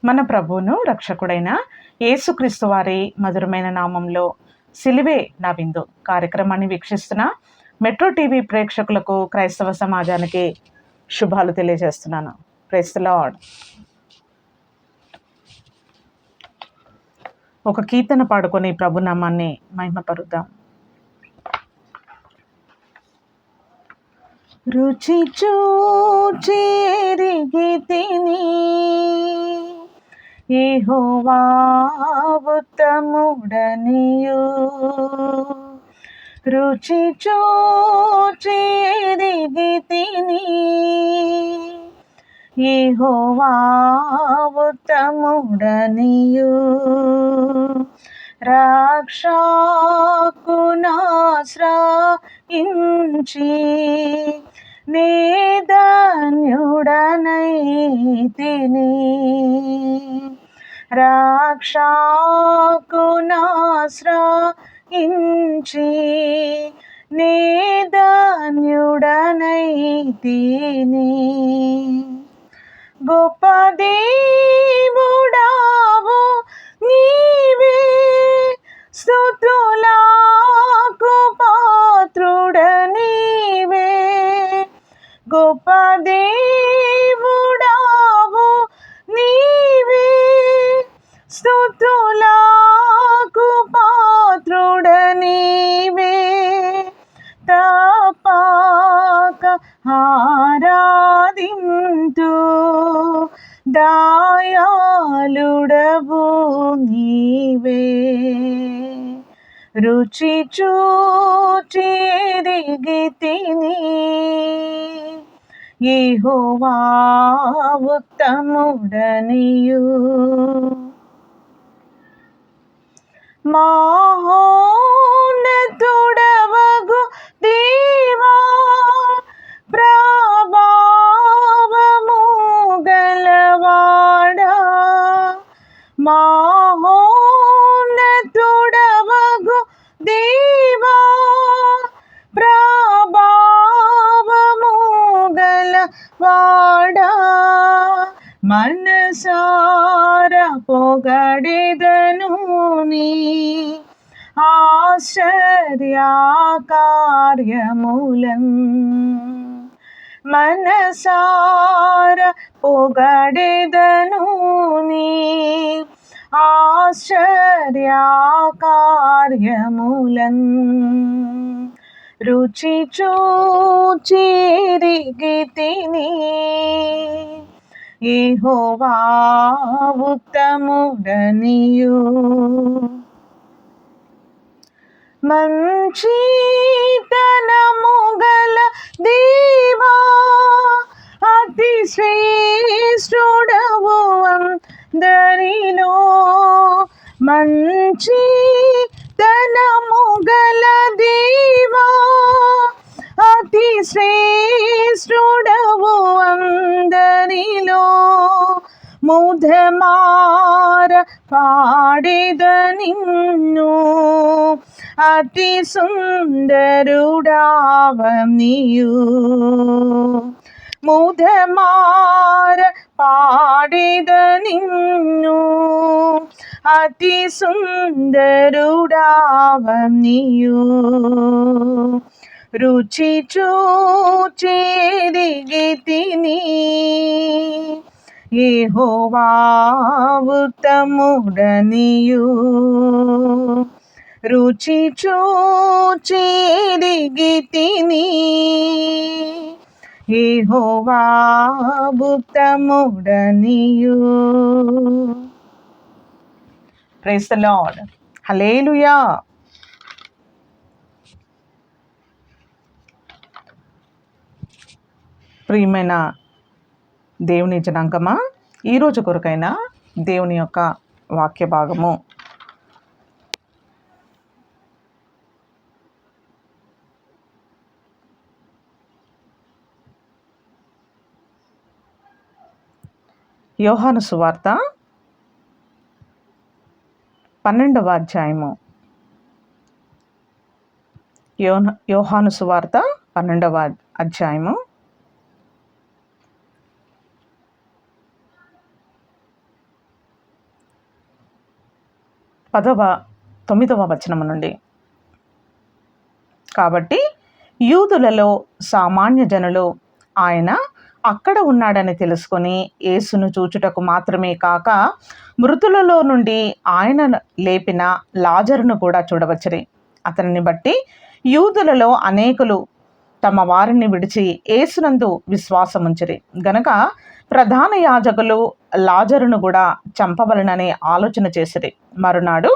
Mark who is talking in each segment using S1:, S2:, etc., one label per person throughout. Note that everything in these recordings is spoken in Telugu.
S1: మన ప్రభువును రక్షకుడైన యేసుక్రీస్తు వారి మధురమైన నామంలో సిలువే నా విందు కార్యక్రమాన్ని వీక్షిస్తున్న మెట్రో టీవీ ప్రేక్షకులకు క్రైస్తవ సమాజానికి శుభాలు తెలియజేస్తున్నాను. Praise the Lord. ఒక కీర్తన పాడుకొని ప్రభునామాన్ని మహిమపరుద్దాం. రుచి చూచి ఎరిగితిని యెహోవా ఉత్తముడనియు, రుచి చూచి ఎరిగితిని యెహోవా ఉత్తముడనియు, రక్షకునాశ్రయించి నే ధన్యుడనైతిని, రక్షకునాశ్రయించి నే ధన్యుడనైతిని. గొప్ప దేవుడావు నీవే, స్తుతులకు పాత్రుడనీవే. గొప్ప దేవుడావు నీవే, స్తుతులకు పాత్రుడనీవే. తప్పక ఆరాధింతు దయాళుడవు నీవే, రుచి చూచి ఎరిగితిని యెహోవా ఉత్తముడనియు. మహోన్నతుడవగు దేవా, ప్రభావము గలవాడా, మహోన్నతుడవగు దేవా, ప్రభావము గలవాడా, మనసార పొగడెదను నీ ఆశ్చర్య కార్యములన్. మనసార పొగడెదను నీ ఆశ్చర్య కార్యములన్. రుచి చూచి ఎరిగితిని యెహోవా ఉత్తముడనియు, మంచితనము గల దేవా, అతి శ్రేష్ఠుడవు అందరిలో. మంచితనము గల దేవా, అతి శ్రేష్ఠుడవు అందరిలో. ముదమార పాడెద నిన్ను, అతి సుందరుడావనియు. ముదమార పాడెద నిన్ను, అతి సుందరుడావనియు. రుచి చూచి ఎరిగితిని యెహోవా ఉత్తముడనియు, రుచి చూచి ఎరిగితిని యెహోవా ఉత్తముడనియు. Praise the Lord. హల్లెలూయా. ప్రియమైన దేవుని జనాంగమా, ఈరోజు కొరకైన దేవుని యొక్క వాక్య భాగము యోహాను సువార్త 12వ అధ్యాయము. యోహాను సువార్త 12వ అధ్యాయము 9వ వచనము నుండి. కాబట్టి యూదులలో సామాన్య జనులు ఆయన అక్కడ ఉన్నాడని తెలుసుకొని యేసును చూచుటకు మాత్రమే కాక మృతులలో నుండి ఆయన లేపిన లాజరును కూడా చూడవచ్చురి. అతనిని బట్టి యూదులలో అనేకులు తమ వారిని విడిచి యేసునందు విశ్వాసముంచిరి గనక ప్రధాన యాజకులు లాజరును కూడా చంపవలనని ఆలోచన చేసిరి. మరునాడు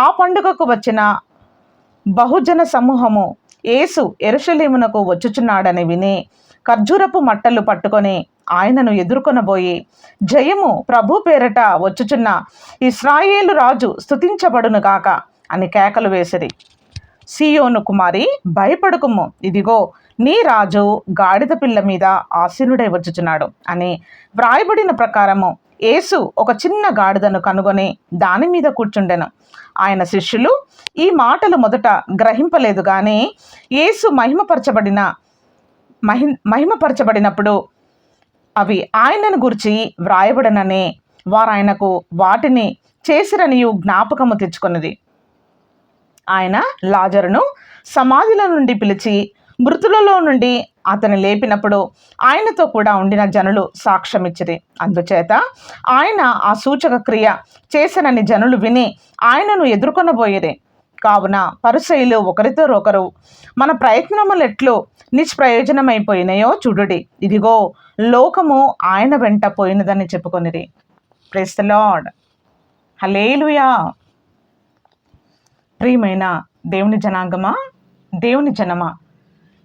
S1: ఆ పండుగకు వచ్చిన బహుజన సమూహము యేసు యెరూషలేమునకు వచ్చుచున్నాడని విని ఖర్జూరపు మట్టలు పట్టుకొని ఆయనను ఎదుర్కొనబోయి, జయము ప్రభు పేరట వచ్చుచున్న ఇశ్రాయేలు రాజు స్తుతించబడును గాక అని కేకలు వేసిరి. సీయోను కుమారి, భయపడకుము, ఇదిగో నీ రాజు గాడిద పిల్ల మీద ఆసీనుడై వచ్చుచున్నాడు అని వ్రాయబడిన ప్రకారము యేసు ఒక చిన్న గాడిదను కనుగొని దాని మీద కూర్చుండెను. ఆయన శిష్యులు ఈ మాటలు మొదట గ్రహింపలేదు, కానీ యేసు మహిమపరచబడినప్పుడు అవి ఆయనను గురించి వ్రాయబడనని వారు ఆయనకు వాటిని చేసిరనియు జ్ఞాపకము తెచ్చుకొన్నది. ఆయన లాజరును సమాధిలో నుండి పిలిచి మృతులలో నుండి అతను లేపినప్పుడు ఆయనతో కూడా ఉండిన జనులు సాక్ష్యమిచ్చిరి. అందుచేత ఆయన ఆ సూచక క్రియ చేసనని జనులు విని ఆయనను ఎదుర్కొనబోయేది. కావున పరిసయ్యులు ఒకరితో ఒకరు, మన ప్రయత్నములెట్లు నిష్ప్రయోజనమైపోయినాయో చూడుడి, ఇదిగో లోకము ఆయన వెంట పోయినదని చెప్పుకొనిరి. Praise the Lord. హల్లెలూయా. ప్రియమైన దేవుని జనాంగమా, దేవుని జనమా,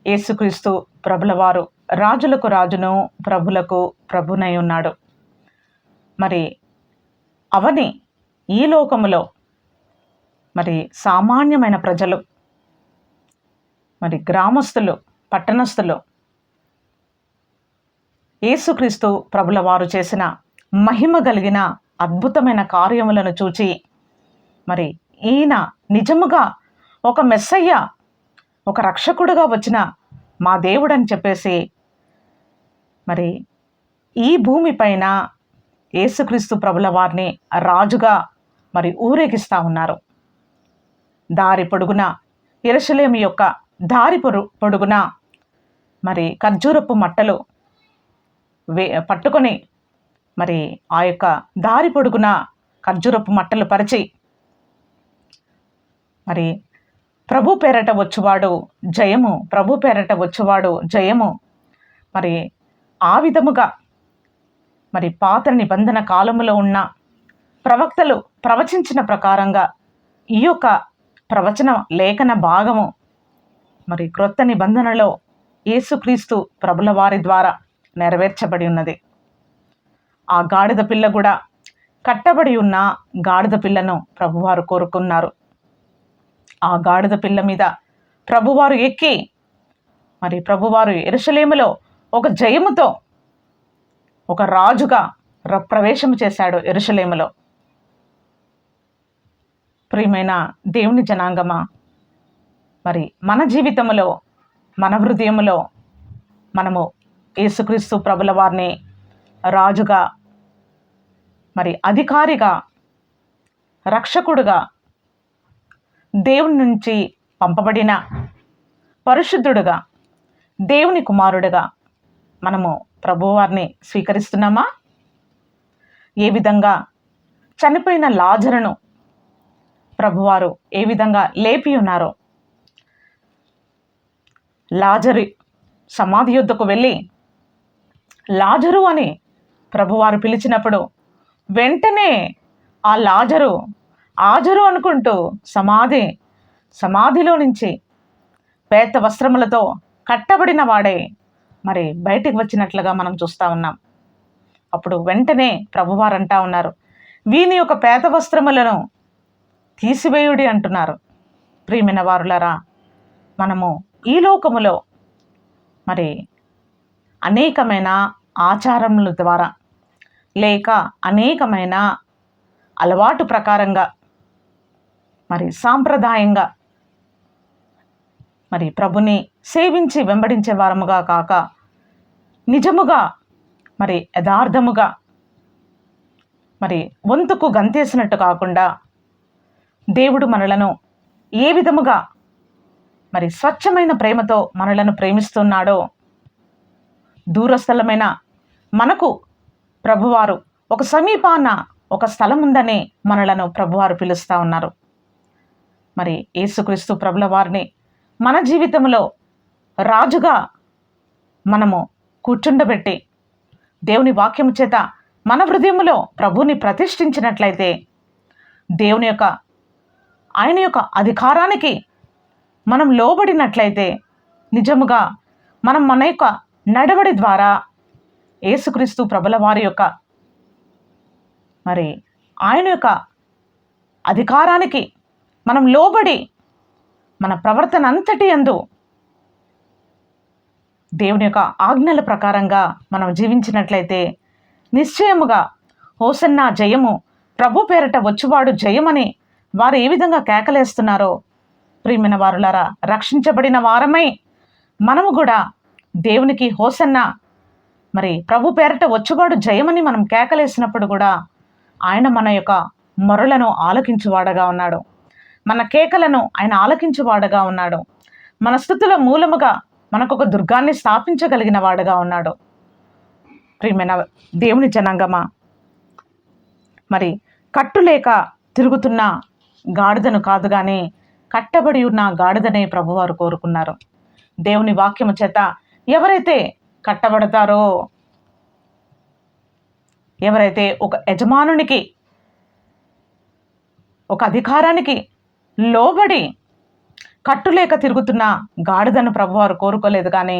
S1: యేసుక్రీస్తు ప్రభుల వారు రాజులకు రాజును ప్రభులకు ప్రభునై ఉన్నాడు. మరి అవని ఈ లోకములో మరి సామాన్యమైన ప్రజలు, మరి గ్రామస్తులు, పట్టణస్థులు యేసుక్రీస్తు ప్రభుల వారు చేసిన మహిమ కలిగిన అద్భుతమైన కార్యములను చూచి మరి ఈయన నిజముగా ఒక మెస్సయ్య, ఒక రక్షకుడుగా వచ్చిన మా దేవుడని చెప్పేసి మరి ఈ భూమిపైన యేసుక్రీస్తు ప్రభుల వారిని రాజుగా మరి ఊరేగిస్తూ ఉన్నారు. దారి పొడుగున యెరూషలేము యొక్క దారి పొడుగున మరి ఖర్జూరపు మట్టలు పట్టుకొని మరి ఆ యొక్క దారి పొడుగున ఖర్జూరపు మట్టలు పరిచి మరి ప్రభు పేరట వచ్చువాడు జయము, ప్రభు పేరట వచ్చువాడు జయము, మరి ఆ విధముగా మరి పాత నిబంధన కాలములో ఉన్న ప్రవక్తలు ప్రవచించిన ప్రకారంగా ఈ యొక్క ప్రవచన లేఖన భాగము మరి క్రొత్త నిబంధనలో యేసుక్రీస్తు ప్రభుల వారి ద్వారా నెరవేర్చబడి ఉన్నది. ఆ గాడిద పిల్ల కూడా కట్టబడి ఉన్న గాడిద పిల్లను ప్రభువారు కోరుకున్నారు. ఆ గాడిద పిల్ల మీద ప్రభువారు ఎక్కి మరి ప్రభువారు యెరూషలేములో ఒక జయముతో ఒక రాజుగా ప్రవేశం చేశాడు యెరూషలేములో. ప్రియమైన దేవుని జనాంగమా, మరి మన జీవితంలో, మన హృదయంలో మనము యేసుక్రీస్తు ప్రభుల వారిని రాజుగా, మరి అధికారిగా, రక్షకుడుగా, దేవుని నుంచి పంపబడిన పరిశుద్ధుడుగా, దేవుని కుమారుడుగా మనము ప్రభువారిని స్వీకరిస్తున్నామా? ఏ విధంగా చనిపోయిన లాజరును ప్రభువారు ఏ విధంగా లేపి ఉన్నారో, లాజరు సమాధి యొద్దకు వెళ్ళి లాజరు అని ప్రభువారు పిలిచినప్పుడు వెంటనే ఆ లాజరు ఆజరు అనుకుంటూ సమాధిలో నుంచి పేత వస్త్రములతో కట్టబడిన వాడే మరి బయటికి వచ్చినట్లుగా మనం చూస్తూ ఉన్నాం. అప్పుడు వెంటనే ప్రభువారు అంటా ఉన్నారు, వీని యొక్క పేత వస్త్రములను తీసివేయుడి అంటున్నారు. ప్రియమైన వారులారా, మనము ఈ లోకములో మరి అనేకమైన ఆచారముల ద్వారా లేక అనేకమైన అలవాటు ప్రకారంగా మరి సాంప్రదాయంగా మరి ప్రభుని సేవించి వెంబడించే వారముగా కాక నిజముగా మరి యథార్థముగా మరి వంతుకు గంతేసినట్టు కాకుండా దేవుడు మనలను ఏ విధముగా మరి స్వచ్ఛమైన ప్రేమతో మనలను ప్రేమిస్తున్నాడో, దూరస్థలమైన మనకు ప్రభువారు ఒక సమీపాన ఒక స్థలం ఉందని మనలను ప్రభువారు పిలుస్తూ ఉన్నారు. మరి యేసుక్రీస్తు ప్రభుల వారిని మన జీవితంలో రాజుగా మనము కూర్చుండబెట్టి దేవుని వాక్యము చేత మన హృదయములో ప్రభుని ప్రతిష్ఠించినట్లయితే, దేవుని యొక్క ఆయన యొక్క అధికారానికి మనం లోబడినట్లయితే, నిజముగా మనం మన యొక్క నడవడి ద్వారా యేసుక్రీస్తు ప్రభుల వారి యొక్క మరి ఆయన యొక్క అధికారానికి మనం లోబడి మన ప్రవర్తన అంతటి యందు దేవుని యొక్క ఆజ్ఞల ప్రకారంగా మనం జీవించినట్లయితే, నిశ్చయముగా హోసన్నా జయము, ప్రభు పేరట వచ్చువాడు జయమని వారు ఏ విధంగా కేకలేస్తున్నారో, ప్రియమైన వారులారా, రక్షించబడిన వారమై మనము కూడా దేవునికి హోసన్నా, మరి ప్రభు పేరట వచ్చువాడు జయమని మనం కేకలేసినప్పుడు కూడా ఆయన మన యొక్క మొరలను ఆలకించువాడగా ఉన్నాడు. మన కేకలను ఆయన ఆలకించువాడగా ఉన్నాడు. మన స్తుతుల మూలముగా మనకు ఒక దుర్గాన్ని స్థాపించగలిగిన వాడుగా ఉన్నాడు. ప్రియమైన దేవుని జనాంగమా, మరి కట్టులేక తిరుగుతున్న గాడిదను కాదు కానీ కట్టబడి ఉన్న గాడిదనే ప్రభువారు కోరుకున్నారు. దేవుని వాక్యము చేత ఎవరైతే కట్టబడతారో, ఎవరైతే ఒక యజమానునికి, ఒక అధికారానికి లోబడి కట్టులేక తిరుగుతున్న గాడిదను ప్రభువారు కోరుకోలేదు, కానీ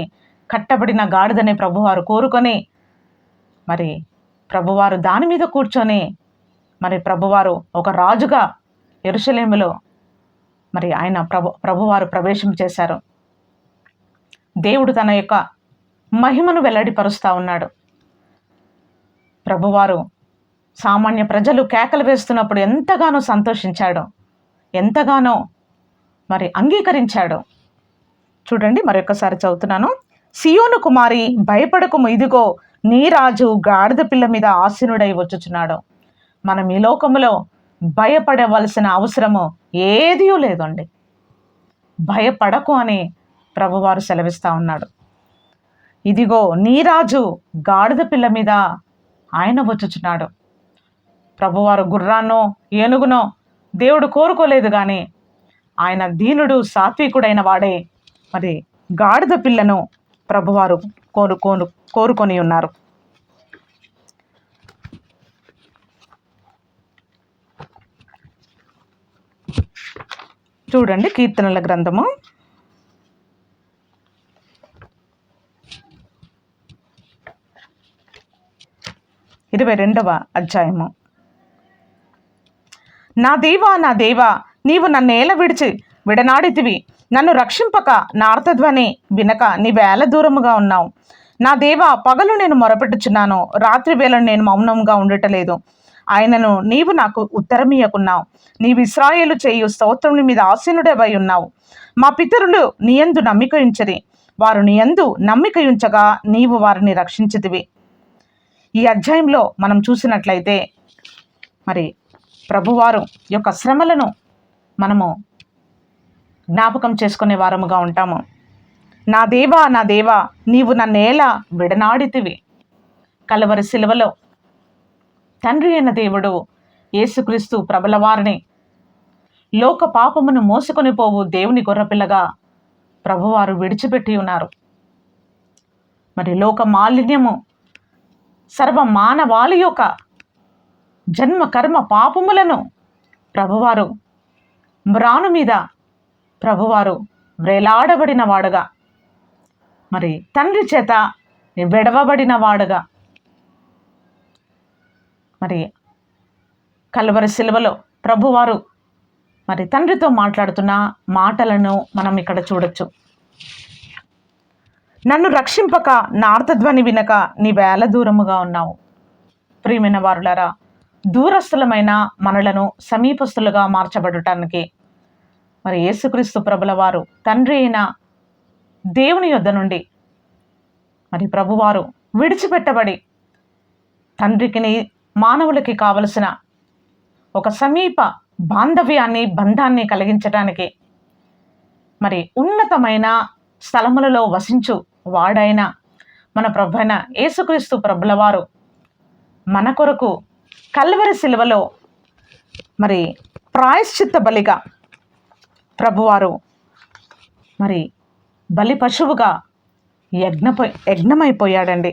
S1: కట్టబడిన గాడిదనే ప్రభువారు కోరుకొని మరి ప్రభువారు దాని మీద కూర్చొని మరి ప్రభువారు ఒక రాజుగా యెరూషలేములో మరి ఆయన ప్రభువారు ప్రవేశం చేశారు. దేవుడు తన యొక్క మహిమను వెల్లడిపరుస్తూ ఉన్నాడు. ప్రభువారు సామాన్య ప్రజలు కేకలు వేస్తున్నప్పుడు ఎంతగానో సంతోషించాడు, ఎంతగానో మరి అంగీకరించాడు. చూడండి, మరొకసారి చదువుతున్నాను. సియోను కుమారి భయపడకుము, ఇదిగో నీ రాజు గాడిద పిల్ల మీద ఆసీనుడై వచ్చుచున్నాడు. మనం ఈ లోకములో భయపడవలసిన అవసరము ఏదీ లేదండి. భయపడకు అని ప్రభువారు సెలవిస్తూ ఉన్నాడు. ఇదిగో నీ రాజు గాడిద పిల్ల మీద ఆయన వచ్చుచున్నాడు. ప్రభువారు గుర్రాన్నో ఏనుగునో దేవుడు కోరుకోలేదు, కానీ ఆయన దీనుడు సాత్వికుడైన వాడే మరి గాడిద పిల్లను ప్రభువారు కోరుకొని ఉన్నారు. చూడండి, కీర్తనల గ్రంథము 22వ అధ్యాయము. నా దేవా, నా దేవా, నీవు నన్నేల విడిచి విడనాడితివి, నన్ను రక్షింపక నా ఆర్తధ్వని వినక నీవేళ దూరముగా ఉన్నావు. నా దేవా, పగలు నేను మొరపెట్టుచున్నాను, రాత్రి వేళ నేను మౌనంగా ఉండటలేదు. ఆయనను నీవు నాకు ఉత్తరమియ్యకున్నావు. నీవు ఇశ్రాయేలు చేయు స్తోత్రముల మీద ఆసీనుడవై ఉన్నావు. మా పితరులు నీయందు నమ్మిక ఉంచిరి, వారు నీయందు నమ్మిక ఉంచగా నీవు వారిని రక్షించితివి. ఈ అధ్యాయంలో మనం చూసినట్లయితే మరి ప్రభువారు యొక్క శ్రమలను మనము జ్ఞాపకం చేసుకునే వారముగా ఉంటాము. నా దేవా, నా దేవా, నీవు నన్నేలా విడనాడితివి. కలవరి శిలువలో తండ్రి అయిన దేవుడు యేసుక్రీస్తు ప్రభుల వారిని లోక పాపమును మోసుకొని పోవు దేవుని గొర్రెపిల్లగా ప్రభువారు విడిచిపెట్టి ఉన్నారు. మరి లోక మాలిన్యము, సర్వ మానవాళి యొక్క జన్మ కర్మ పాపములను ప్రభువారు మ్రాను మీద ప్రభువారు వేలాడబడిన వాడుగా, మరి తండ్రి చేత విడవబడిన వాడుగా, మరి కల్వరి శిలువలో ప్రభువారు మరి తండ్రితో మాట్లాడుతున్న మాటలను మనం ఇక్కడ చూడొచ్చు. నన్ను రక్షింపక నా ఆర్తధ్వని వినక నీవేళ దూరముగా ఉన్నావు. ప్రియమైన వారులారా, దూరస్థులమైన మనలను సమీపస్తులుగా మార్చబడటానికి మరి యేసుక్రీస్తు ప్రభుల వారు తండ్రి అయిన దేవుని యొద్ద నుండి మరి ప్రభువారు విడిచిపెట్టబడి తండ్రికి మానవులకి కావలసిన ఒక సమీప బాంధవ్యాన్ని, బంధాన్ని కలిగించటానికి మరి ఉన్నతమైన స్థలములలో వసించు వాడైన మన ప్రభువైన యేసుక్రీస్తు ప్రభుల వారు మన కొరకు కల్వరి శిలువలో మరి ప్రాయశ్చిత్త బలిగా ప్రభువారు మరి బలి పశువుగా యజ్ఞమైపోయాడండి.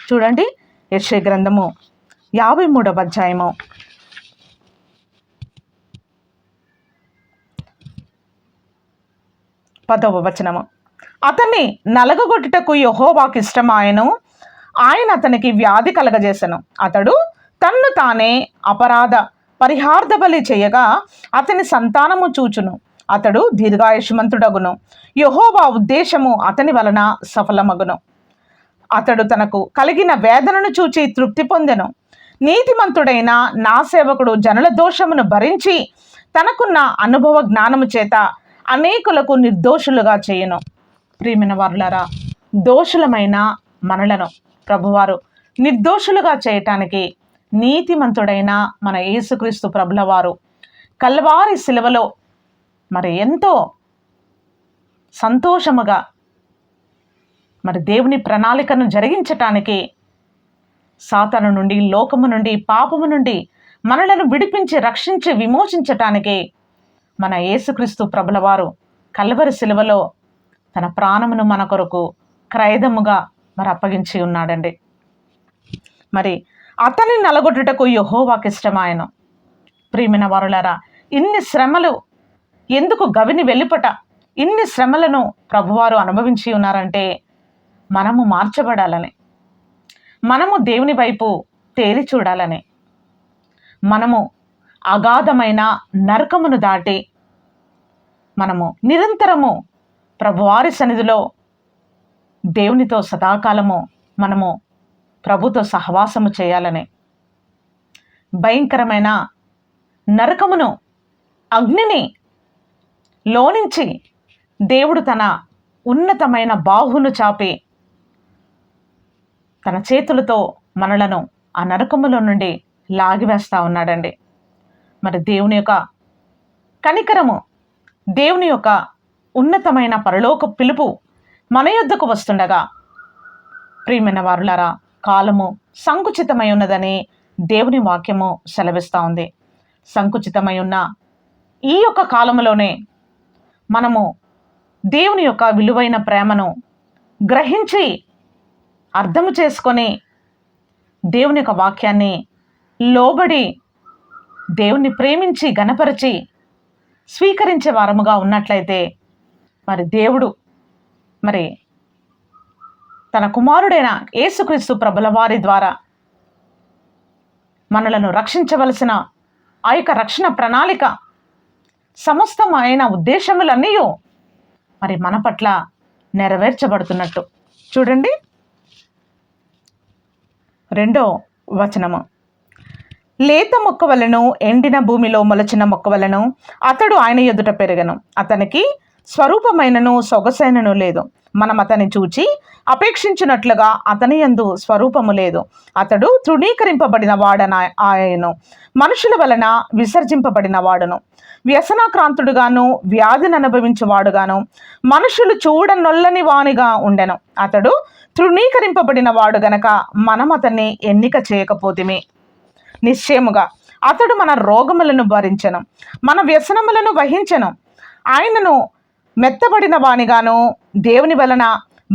S1: చూడండి, యెషయా గ్రంథము 53వ అధ్యాయము 10వ వచనము. అతన్ని నలగగొట్టుటకు యెహోవాకు ఇష్టమాయెను, ఆయన అతనికి వ్యాధి కలగజేసెను. అతడు తన్ను తానే అపరాధ పరిహార్థ బలి చేయగా అతని సంతానము చూచును. అతడు దీర్ఘాయుష్మంతుడగును. యెహోవా ఉద్దేశము అతని వలన సఫలమగును. అతడు తనకు కలిగిన వేదనను చూచి తృప్తి పొందెను. నీతిమంతుడైన నా సేవకుడు జనుల దోషమును భరించి తనకున్న అనుభవ జ్ఞానము చేత అనేకులకు నిర్దోషులుగా చేయును. ప్రియమైన వారులారా, దోషులమైన మనలను ప్రభువారు నిర్దోషులుగా చేయటానికి నీతిమంతుడైన మన యేసుక్రీస్తు ప్రభుల వారు కల్వారి శిలువలో మరి ఎంతో సంతోషముగా మరి దేవుని ప్రణాళికను జరిగించటానికి, సాతాను నుండి, లోకము నుండి, పాపము నుండి మనలను విడిపించి రక్షించి విమోచించటానికి మన యేసుక్రీస్తు ప్రభుల వారు కల్వరి శిలువలో తన ప్రాణమును మన కొరకు క్రయదముగా మరి అప్పగించి ఉన్నాడండి. మరి అతన్ని నలగొట్టుటకు యెహోవాకు ఇష్టమాయెను. ప్రియమైన వారులారా, ఇన్ని శ్రమలు ఎందుకు గవిని వెలుపట ఇన్ని శ్రమలను ప్రభువారు అనుభవించి ఉన్నారంటే మనము మార్చబడాలని, మనము దేవుని వైపు తేరి చూడాలని, మనము అగాధమైన నరకమును దాటి మనము నిరంతరము ప్రభువారి సన్నిధిలో దేవునితో సదాకాలము మనము ప్రభుతో సహవాసము చేయాలని, భయంకరమైన నరకమును, అగ్నిని లోనించి దేవుడు తన ఉన్నతమైన బాహును చాపి తన చేతులతో మనలను ఆ నరకములో నుండి లాగివేస్తూ ఉన్నాడండి. మరి దేవుని యొక్క కనికరము, దేవుని యొక్క ఉన్నతమైన పరలోక పిలుపు మన యొద్దకు వస్తుండగా, ప్రియమైన వారులారా, కాలము సంకుచితమై ఉన్నదని దేవుని వాక్యము సెలవిస్తూ ఉంది. సంకుచితమై ఉన్న ఈ యొక్క కాలంలోనే మనము దేవుని యొక్క విలువైన ప్రేమను గ్రహించి అర్థము చేసుకొని దేవుని యొక్క వాక్యాన్ని లోబడి దేవుణ్ణి ప్రేమించి గణపరిచి స్వీకరించే వారముగా ఉన్నట్లయితే మరి దేవుడు మరి తన కుమారుడైన యేసుక్రీస్తు ప్రభుల వారి ద్వారా మనలను రక్షించవలసిన ఆ యొక్క రక్షణ ప్రణాళిక, సమస్తమైన ఉద్దేశములన్నీ మరి మన పట్ల నెరవేర్చబడుతున్నట్టు. చూడండి, 2వ వచనము. లేత మొక్క వలెను ఎండిన భూమిలో మొలచిన మొక్క వలెను అతడు ఆయన ఎదుట పెరగను. అతనికి స్వరూపమైనను సొగసైనను లేదు. మనం అతన్ని చూచి అపేక్షించినట్లుగా అతని యందు స్వరూపము లేదు. అతడు తృణీకరింపబడిన వాడన ఆయను, మనుషుల వలన విసర్జింపబడిన వాడును, వ్యసనాక్రాంతుడుగాను వ్యాధిని అనుభవించువాడుగాను మనుషులు చూడనొల్లని వానిగా ఉండెను. అతడు తృణీకరింపబడిన వాడు గనక మనం అతన్ని ఎన్నిక చేయకపోతిమి. నిశ్చయముగా అతడు మన రోగములను భరించెను, మన వ్యసనములను వహించెను. ఆయనను మెత్తబడిన వానిగాను, దేవుని వలన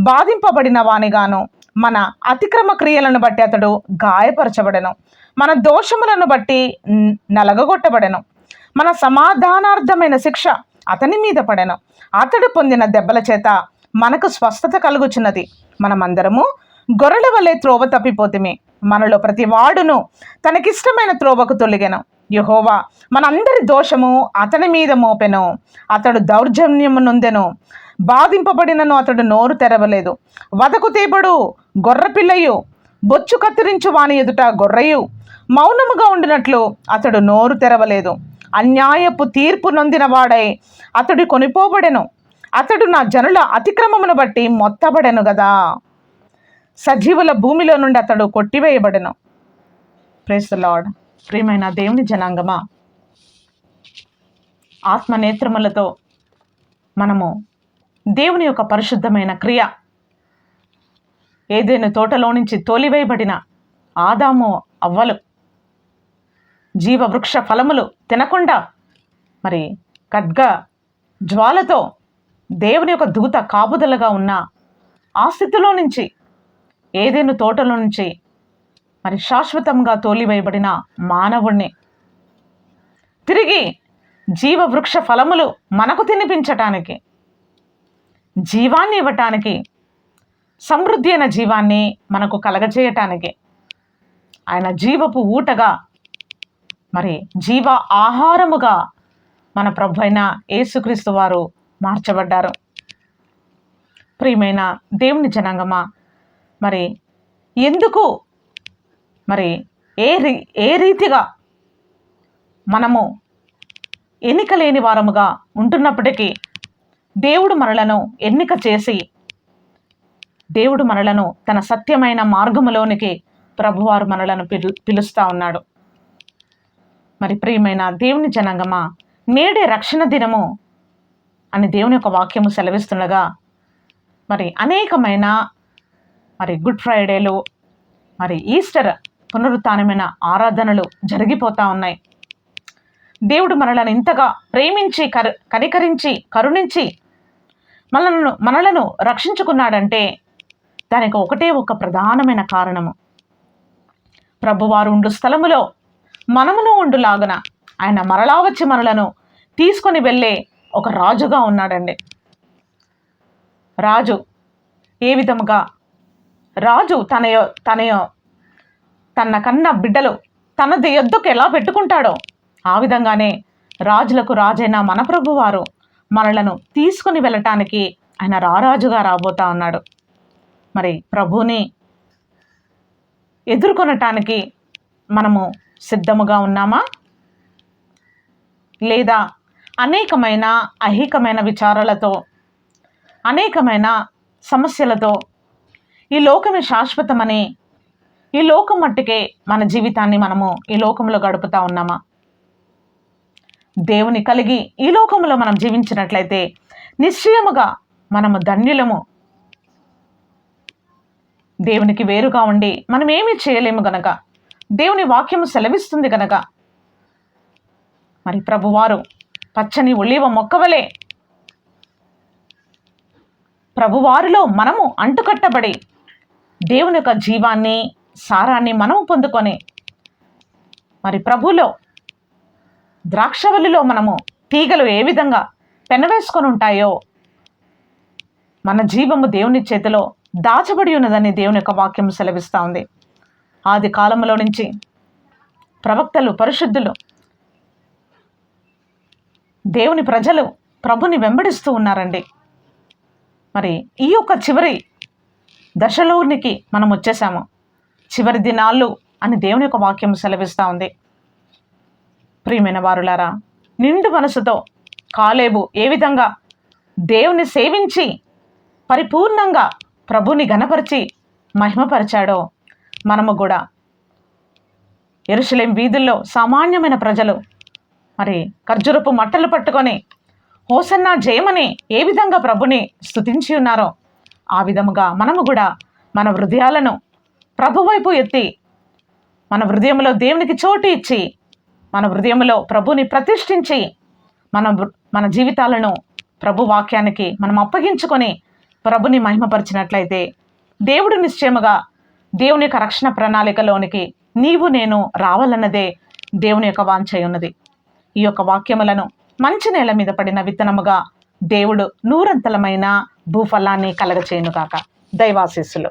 S1: బాధింపబడిన వానిగాను, మన అతిక్రమ క్రియలను బట్టి అతడు గాయపరచబడెను, మన దోషములను బట్టి నలగగొట్టబడెను. మన సమాధానార్థమైన శిక్ష అతని మీద పడెను. అతడు పొందిన దెబ్బల చేత మనకు స్వస్థత కలుగుచున్నది. మనమందరము గొర్రెల వలె త్రోవ తప్పిపోతిమి. మనలో ప్రతి వాడును తనకిష్టమైన త్రోవకు తొలిగెను. యెహోవా మనందరి దోషము అతని మీద మోపెను. అతడు దౌర్జన్యము నొందెను, బాధింపబడినను అతడు నోరు తెరవలేదు. వదకు తేబడు గొర్రెపిల్లయు, బొచ్చు కత్తిరించు వాని ఎదుట గొర్రెయు మౌనముగా ఉండినట్లు అతడు నోరు తెరవలేదు. అన్యాయపు తీర్పు నొందిన వాడై అతడు కొనిపోబడెను. అతడు నా జనుల అతిక్రమమును బట్టి మొత్తబడెను గదా. సజీవుల భూమిలో నుండి అతడు కొట్టివేయబడెను. Praise the lord. ప్రియమైన దేవుని జనాంగమా, ఆత్మనేత్రములతో మనము దేవుని యొక్క పరిశుద్ధమైన క్రియ, ఏదైనా తోటలో నుంచి తోలివేయబడిన ఆదాము అవ్వలు జీవవృక్ష ఫలములు తినకుండా మరి ఖడ్గ జ్వాలతో దేవుని యొక్క దూత కాపుదలగా ఉన్న ఆ స్థితిలో నుంచి, ఏదైనా తోటలో నుంచి మరి శాశ్వతంగా తోలివేయబడిన మానవుణ్ణి తిరిగి జీవవృక్ష ఫలములు మనకు తినిపించటానికి, జీవాన్ని ఇవ్వటానికి, సమృద్ధి అయిన జీవాన్ని మనకు కలగజేయటానికి, ఆయన జీవపు ఊటగా మరి జీవ ఆహారముగా మన ప్రభు అయిన యేసుక్రీస్తు వారు మార్చబడ్డారు. ప్రియమైన దేవుని జనాంగమా, మరి ఎందుకు మరి ఏ రీతిగా మనము ఎన్నిక లేని వారముగా ఉంటున్నప్పటికీ దేవుడు మనలను ఎన్నిక చేసి, దేవుడు మనలను తన సత్యమైన మార్గములోనికి ప్రభువారు మనలను పిలుస్తూ ఉన్నాడు. మరి ప్రియమైన దేవుని జనాంగమా, నేడే రక్షణ దినము అని దేవుని యొక్క వాక్యము సెలవిస్తుండగా మరి అనేకమైన మరి గుడ్ ఫ్రైడేలు, మరి ఈస్టర్ పునరుత్థానమైన ఆరాధనలు జరిగిపోతూ ఉన్నాయి. దేవుడు మనలను ఇంతగా ప్రేమించి కనికరించి కరుణించి మనలను రక్షించుకున్నాడంటే దానికి ఒకటే ఒక ప్రధానమైన కారణము, ప్రభువారు ఉండు స్థలములో మనమును ఉండులాగున ఆయన మరలా వచ్చి మనలను తీసుకొని వెళ్ళే ఒక రాజుగా ఉన్నాడండి. రాజు ఏ విధముగా రాజు తన కన్న బిడ్డలు తన యొద్దకు ఎలా పెట్టుకుంటాడో ఆ విధంగానే రాజులకు రాజైన మన ప్రభువారు మనలను తీసుకుని వెళ్ళటానికి ఆయన రారాజుగా రాబోతా ఉన్నాడు. మరి ప్రభువుని ఎదుర్కొనటానికి మనము సిద్ధముగా ఉన్నామా? లేదా అనేకమైన ఐహికమైన విచారాలతో, అనేకమైన సమస్యలతో ఈ లోకమే శాశ్వతమని, ఈ లోకం మట్టుకే మన జీవితాన్ని మనము ఈ లోకంలో గడుపుతా ఉన్నామా? దేవుని కలిగి ఈ లోకంలో మనం జీవించినట్లయితే నిశ్చయముగా మనము ధన్యులము. దేవునికి వేరుగా ఉండి మనం ఏమీ చేయలేము గనక, దేవుని వాక్యము సెలవిస్తుంది గనక, మరి ప్రభువారు పచ్చని ఒలీవ మొక్కవలే ప్రభువారిలో మనము అంటుకట్టబడి దేవుని యొక్క జీవాన్ని, సారాన్ని మనము పొందుకొని మరి ప్రభులో ద్రాక్షవల్లిలో మనము తీగలు ఏ విధంగా పెనవేసుకొని ఉంటాయో మన జీవము దేవుని చేతిలో దాచబడి ఉన్నదని దేవుని యొక్క వాక్యం సెలవిస్తూ ఉంది. ఆది కాలంలో నుంచి ప్రవక్తలు, పరిశుద్ధులు, దేవుని ప్రజలు ప్రభుని వెంబడిస్తూ ఉన్నారండి. మరి ఈ యొక్క చివరి దశలోనికి మనం వచ్చేసాము. చివరి దినాలు అని దేవుని యొక్క వాక్యం సెలవిస్తూ ఉంది. ప్రియమైన వారులారా, నిండు మనసుతో కాలేబు ఏ విధంగా దేవుని సేవించి పరిపూర్ణంగా ప్రభుని ఘనపరిచి మహిమపరిచాడో మనము కూడా యెరూషలేం వీధుల్లో సామాన్యమైన ప్రజలు మరి ఖర్జూరపు మట్టలు పట్టుకొని హోసన్నా జయమని ఏ విధంగా ప్రభుని స్తుతించి ఉన్నారో ఆ విధముగా మనము కూడా మన హృదయాలను ప్రభు వైపు ఎత్తి, మన హృదయంలో దేవునికి చోటు ఇచ్చి, మన హృదయంలో ప్రభుని ప్రతిష్ఠించి మన జీవితాలను ప్రభు వాక్యానికి మనం అప్పగించుకొని ప్రభుని మహిమపరిచినట్లయితే దేవుడు నిశ్చయముగా దేవుని యొక్క రక్షణ ప్రణాళికలోనికి నీవు నేను రావాలన్నదే దేవుని యొక్క వాంఛ ఉన్నది. ఈ యొక్క వాక్యములను మంచి నేల మీద పడిన విత్తనముగా దేవుడు నూరంతలమైన భూఫలాన్ని కలగచేయునుగాక. దైవాశీస్సులు.